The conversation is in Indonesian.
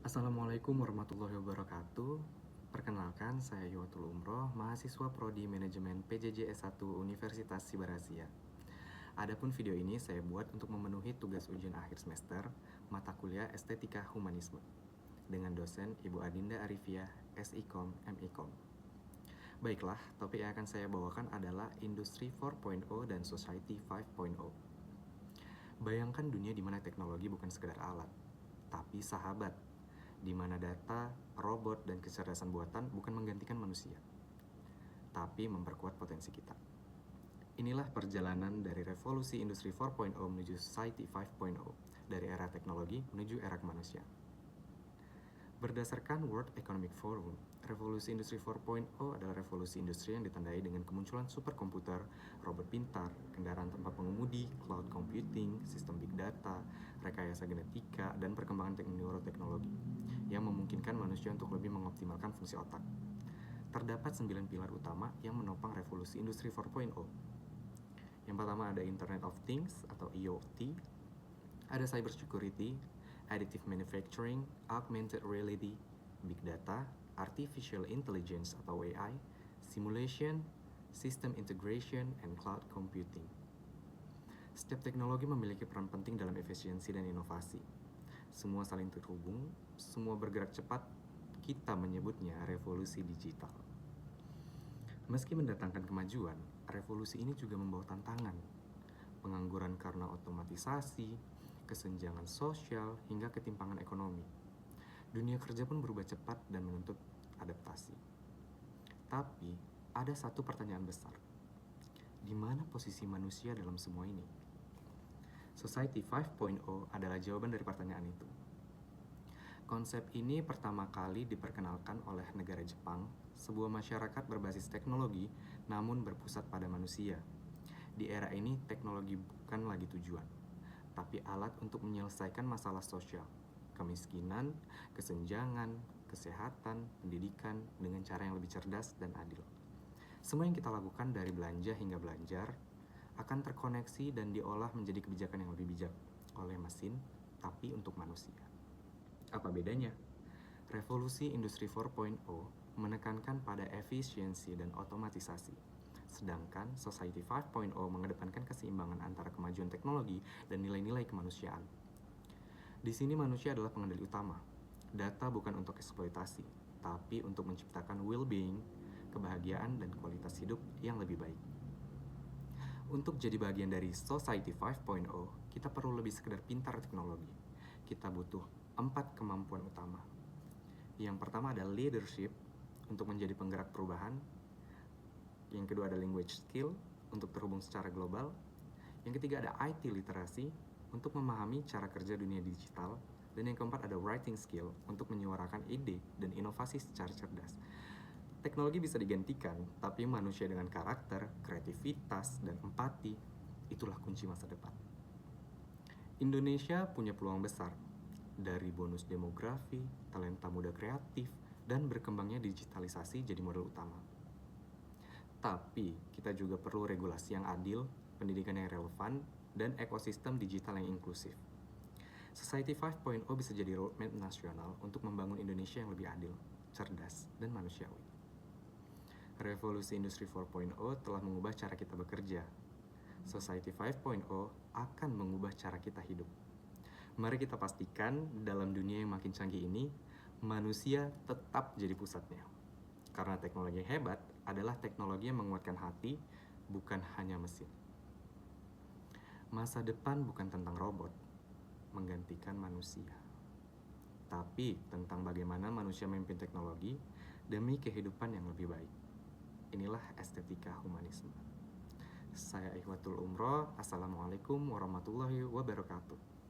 Assalamualaikum warahmatullahi wabarakatuh. Perkenalkan, saya Ihwatul Umroh, mahasiswa Prodi Manajemen PJJ S1 Universitas Sibarasia. Adapun video ini saya buat untuk memenuhi tugas ujian akhir semester mata kuliah Estetika Humanisme dengan dosen Ibu Adinda Arifia, SIKOM, MIKOM. Baiklah, topik yang akan saya bawakan adalah Industri 4.0 dan Society 5.0. Bayangkan dunia di mana teknologi bukan sekedar alat, tapi sahabat, di mana data, robot, dan kecerdasan buatan bukan menggantikan manusia, tapi memperkuat potensi kita. Inilah perjalanan dari revolusi industri 4.0 menuju society 5.0, dari era teknologi menuju era kemanusiaan. Berdasarkan World Economic Forum, revolusi industri 4.0 adalah revolusi industri yang ditandai dengan kemunculan superkomputer, robot pintar, kendaraan tanpa pengemudi, cloud computing, sistem big data, rekayasa genetika, dan perkembangan neuroteknologi yang memungkinkan manusia untuk lebih mengoptimalkan fungsi otak. Terdapat 9 pilar utama yang menopang revolusi industri 4.0. Yang pertama ada Internet of Things atau IoT, ada cyber security, additive manufacturing, augmented reality, big data, artificial intelligence atau AI, simulation, system integration, and cloud computing. Setiap teknologi memiliki peran penting dalam efisiensi dan inovasi. Semua saling terhubung, semua bergerak cepat, kita menyebutnya revolusi digital. Meski mendatangkan kemajuan, revolusi ini juga membawa tantangan. Pengangguran karena otomatisasi, kesenjangan sosial, hingga ketimpangan ekonomi. Dunia kerja pun berubah cepat dan menuntut adaptasi. Tapi, ada satu pertanyaan besar. Di mana posisi manusia dalam semua ini? Society 5.0 adalah jawaban dari pertanyaan itu. Konsep ini pertama kali diperkenalkan oleh negara Jepang, sebuah masyarakat berbasis teknologi namun berpusat pada manusia. Di era ini, teknologi bukan lagi tujuan, tapi alat untuk menyelesaikan masalah sosial, kemiskinan, kesenjangan, kesehatan, pendidikan dengan cara yang lebih cerdas dan adil. Semua yang kita lakukan dari belanja hingga belajar akan terkoneksi dan diolah menjadi kebijakan yang lebih bijak oleh mesin, tapi untuk manusia. Apa bedanya? Revolusi Industri 4.0 menekankan pada efisiensi dan otomatisasi, sedangkan Society 5.0 mengedepankan keseimbangan antara kemajuan teknologi dan nilai-nilai kemanusiaan. Di sini manusia adalah pengendali utama. Data bukan untuk eksploitasi, tapi untuk menciptakan well-being, kebahagiaan, dan kualitas hidup yang lebih baik. Untuk jadi bagian dari Society 5.0, kita perlu lebih sekedar pintar teknologi. Kita butuh 4 kemampuan utama. Yang pertama ada leadership, untuk menjadi penggerak perubahan. Yang kedua ada language skill, untuk terhubung secara global. Yang ketiga ada IT literasi, untuk memahami cara kerja dunia digital. Dan yang keempat ada writing skill, untuk menyuarakan ide dan inovasi secara cerdas. Teknologi bisa digantikan, tapi manusia dengan karakter, kreativitas, dan empati, itulah kunci masa depan. Indonesia punya peluang besar, dari bonus demografi, talenta muda kreatif, dan berkembangnya digitalisasi jadi modal utama. Tapi, kita juga perlu regulasi yang adil, pendidikan yang relevan, dan ekosistem digital yang inklusif. Society 5.0 bisa jadi roadmap nasional untuk membangun Indonesia yang lebih adil, cerdas, dan manusiawi. Revolusi Industri 4.0 telah mengubah cara kita bekerja. Society 5.0 akan mengubah cara kita hidup. Mari kita pastikan dalam dunia yang makin canggih ini, manusia tetap jadi pusatnya. Karena teknologi yang hebat adalah teknologi yang menguatkan hati, bukan hanya mesin. Masa depan bukan tentang robot menggantikan manusia, tapi tentang bagaimana manusia memimpin teknologi demi kehidupan yang lebih baik. Inilah estetika humanisme. Saya Ihwatul Umroh. Assalamualaikum warahmatullahi wabarakatuh.